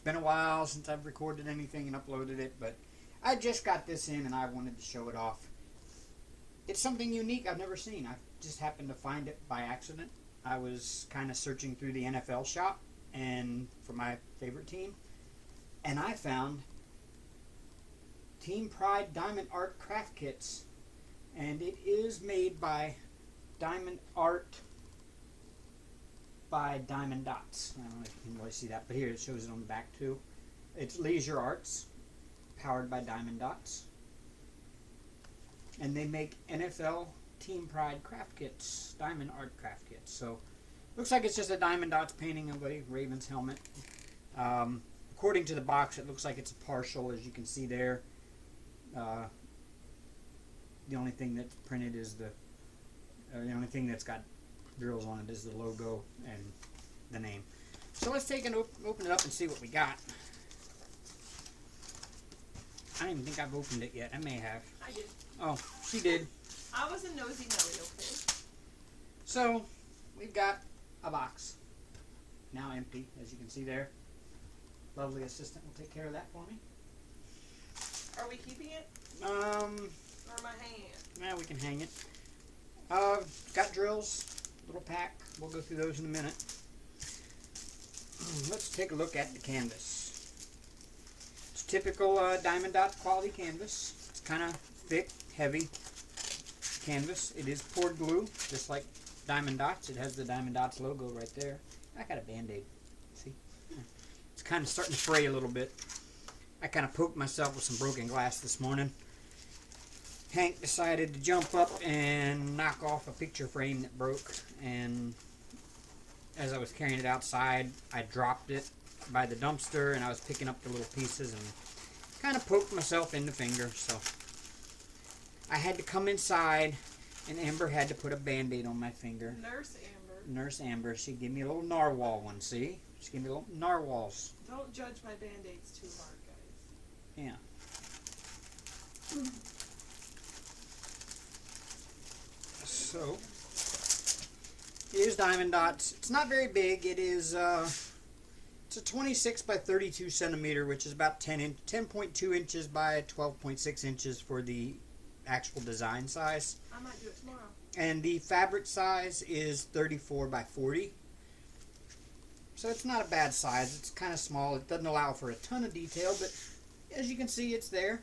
been a while since I've recorded anything and uploaded it, but I just got this in and I wanted to show it off. It's something unique I've never seen. I just happened to find it by accident. I was kind of searching through the NFL shop and for my favorite team, and I found Team Pride Diamond Art Craft Kits, and it is made by Diamond Art by Diamond Dots. I don't know if you can really see that, but here it shows it on the back too. It's Leisure Arts, powered by Diamond Dots. And they make NFL Team Pride craft kits, Diamond Art craft kits. So, looks like it's just a Diamond Dots painting of a Ravens helmet. According to the box, it looks like it's a partial, as you can see there. The only thing that's printed is the only thing that's got drills on it is the logo and the name. So let's take and open it up and see what we got. I don't even think I've opened it yet. I may have. I did. Oh, she did. I was a nosy Nelly, okay? So, we've got a box. Now empty, as you can see there. Lovely assistant will take care of that for me. Are we keeping it? Or am I hanging it? Now we can hang it. Got drills. Little pack. We'll go through those in a minute. Let's take a look at the canvas. It's typical Diamond Dots quality canvas. It's kind of thick, heavy canvas. It is poured glue, just like Diamond Dots. It has the Diamond Dots logo right there. I got a Band-Aid. See? It's kind of starting to fray a little bit. I kind of poked myself with some broken glass this morning. Hank decided to jump up and knock off a picture frame that broke, and as I was carrying it outside, I dropped it by the dumpster, and I was picking up the little pieces and kind of poked myself in the finger. So I had to come inside, and Amber had to put a Band-Aid on my finger. Nurse Amber. Nurse Amber, she gave me a little narwhal one, see? She gave me little narwhals. Don't judge my Band-Aids too hard, guys. Yeah. So, here's Diamond Dots. It's not very big. It is, it's a 26 by 32 centimeter, which is about 10.2 inches by 12.6 inches for the actual design size. I might do it tomorrow. And the fabric size is 34 by 40. So it's not a bad size. It's kind of small. It doesn't allow for a ton of detail, but as you can see, it's there.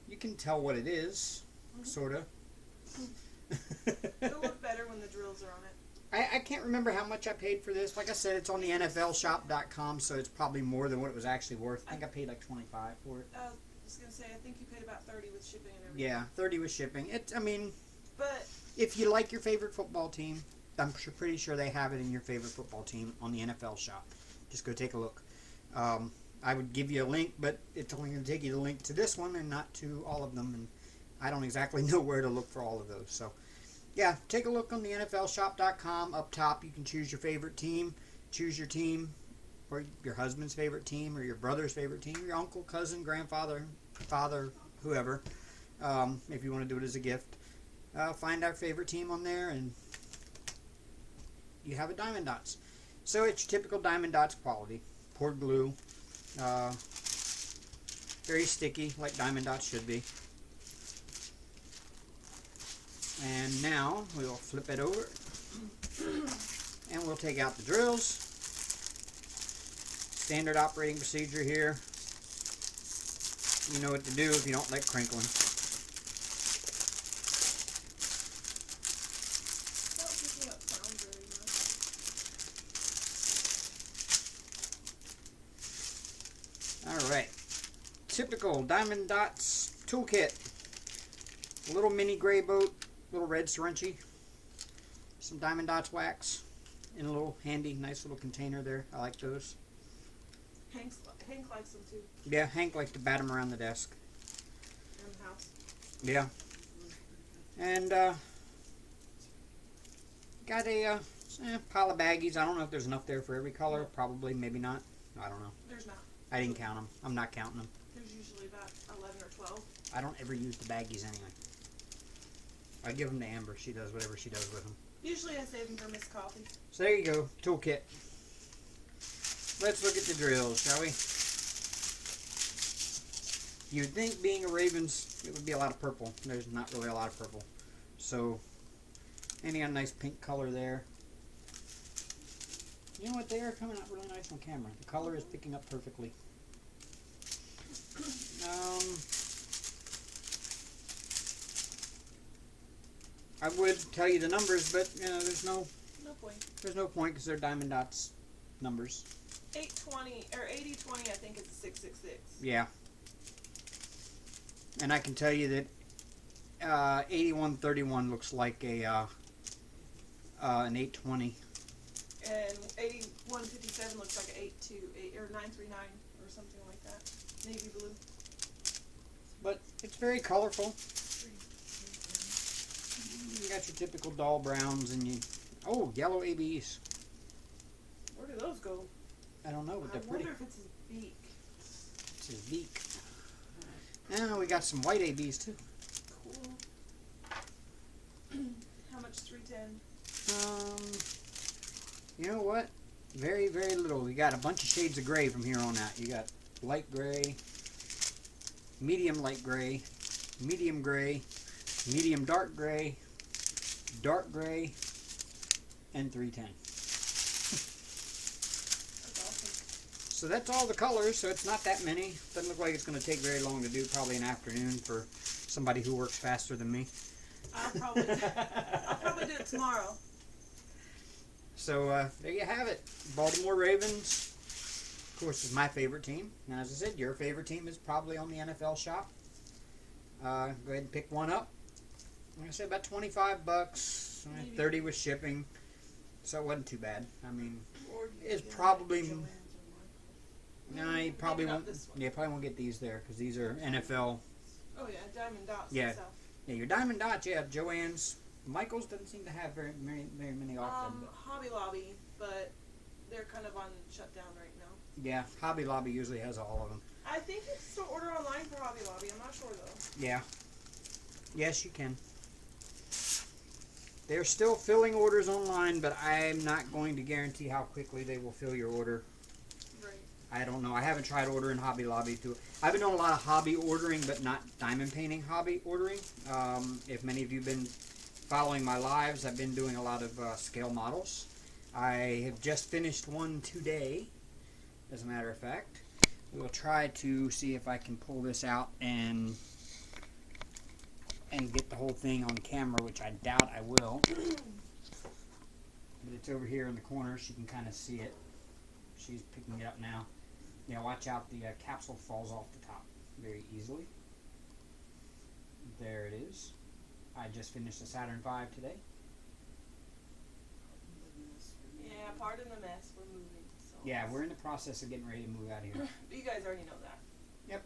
You can tell what it is, sort of. It'll look better when the drills are on it. I can't remember how much I paid for this. Like I said, it's on the NFLshop.com, so it's probably more than what it was actually worth. I think I paid like $25 for it. I was going to say, I think you paid about $30 with shipping and everything. Yeah, $30 with shipping. I mean, but if you like your favorite football team, I'm pretty sure they have it in your favorite football team on the NFL shop. Just go take a look. I would give you a link, but it's only going to take you the link to this one and not to all of them, and I don't exactly know where to look for all of those. So, yeah, take a look on the NFLshop.com. Up top, you can choose your favorite team. Choose your team, or your husband's favorite team, or your brother's favorite team, your uncle, cousin, grandfather, father, whoever, if you want to do it as a gift. Find our favorite team on there, and you have a Diamond Dots. So it's your typical Diamond Dots quality. Poured glue. Very sticky, like Diamond Dots should be. And now we'll flip it over and we'll take out the drills. Standard operating procedure here. You know what to do if you don't like crinkling. it's not picking up sound very much. Alright. Typical Diamond Dots toolkit. A little mini gray boat. Little red scrunchie, some Diamond Dots wax in a little handy, nice little container there. I like those. Hank likes them too. Yeah, Hank likes to bat them around the desk. In the house. Yeah. And got a pile of baggies. I don't know if there's enough there for every color. Probably, maybe not. I don't know. There's not. I didn't count them. I'm not counting them. There's usually about 11 or 12. I don't ever use the baggies anyway. I give them to Amber. She does whatever she does with them. Usually I save them for Miss Coffee. So there you go, toolkit. let's look at the drills, shall we? You'd think being a Ravens, it would be a lot of purple. There's not really a lot of purple. So, any nice pink color there. You know what? They are coming out really nice on camera. The color is picking up perfectly. I would tell you the numbers, but you know, there's no point. There's no point because they're Diamond Dots numbers. 820 or 8020, I think is a 666. Yeah. And I can tell you that 8131 looks like a an 820. And 8157 looks like an 828 or 939 or something like that. Navy blue. But it's very colorful. You got your typical dull browns and you... Oh, yellow ABs. Where do those go? I don't know, but they're pretty. I wonder if it's his beak. It's his beak. And we got some white ABs too. Cool. How much 310? You know what? Very, very little. We got a bunch of shades of gray from here on out. You got light gray, medium light gray, medium dark gray, and 310. That's awesome. So that's all the colors, so it's not that many. Doesn't look like it's going to take very long to do, probably an afternoon for somebody who works faster than me. I'll probably do it tomorrow. So there you have it. Baltimore Ravens, of course, is my favorite team. And as I said, your favorite team is probably on the NFL shop. Go ahead and pick one up. Like I said, about $25, 30 with shipping, so it wasn't too bad. I mean, it's probably no, you probably won't. Yeah, probably won't get these there because these are NFL. Oh yeah, Diamond Dots. Yeah, and stuff. yeah, your Diamond Dots. Yeah, Joann's. Michaels doesn't seem to have very many often. Hobby Lobby, but they're kind of on shutdown right now. Yeah, Hobby Lobby usually has all of them. I think you can still order online for Hobby Lobby. I'm not sure though. Yeah. Yes, you can. They're still filling orders online, but I'm not going to guarantee how quickly they will fill your order. Right. I don't know. I haven't tried ordering Hobby Lobby too. I've been doing a lot of hobby ordering, but not diamond painting hobby ordering. If many of you have been following my lives, I've been doing a lot of scale models. I have just finished one today, as a matter of fact. We will try to see if I can pull this out and get the whole thing on camera, which I doubt I will. But it's over here in the corner, so you can kind of see it. She's picking it up now. Yeah, watch out, the capsule falls off the top very easily. There it is. I just finished the Saturn V today. Yeah, pardon the mess. We're moving. So Yeah, we're in the process of getting ready to move out of here. You guys already know that. Yep.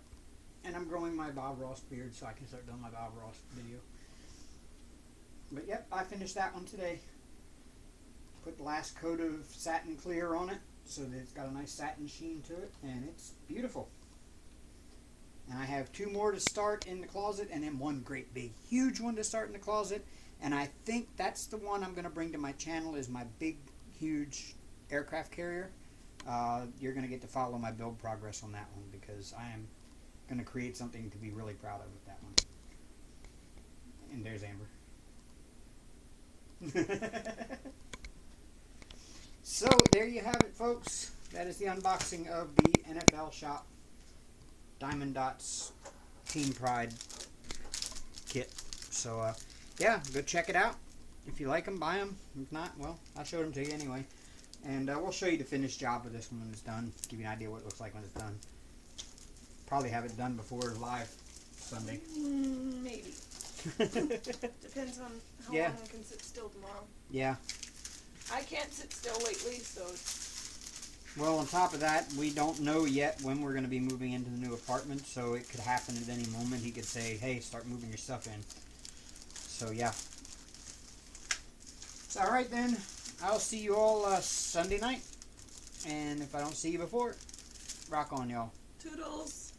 And I'm growing my Bob Ross beard so I can start doing my Bob Ross video. But yep, I finished that one today. Put the last coat of satin clear on it so that it's got a nice satin sheen to it, and it's beautiful. And I have two more to start in the closet, and then one great big huge one to start in the closet. And I think that's the one I'm going to bring to my channel, is my big huge aircraft carrier. You're going to get to follow my build progress on that one, because I am going to create something to be really proud of with that one. And there's Amber. So there you have it, folks. That is the unboxing of the NFL Shop Diamond Dots Team Pride kit. So yeah, go check it out. If you like them, buy them. If not, well, I showed them to you anyway. And we'll show you the finished job of this one when it's done. Give you an idea what it looks like when it's done. Probably have it done before live Sunday. Maybe. Depends on how long I can sit still tomorrow. Yeah. I can't sit still lately, so it's... Well, on top of that, we don't know yet when we're going to be moving into the new apartment, so it could happen at any moment. He could say, hey, start moving your stuff in. So, yeah. So, alright then. I'll see you all Sunday night. And if I don't see you before, rock on, y'all. Toodles.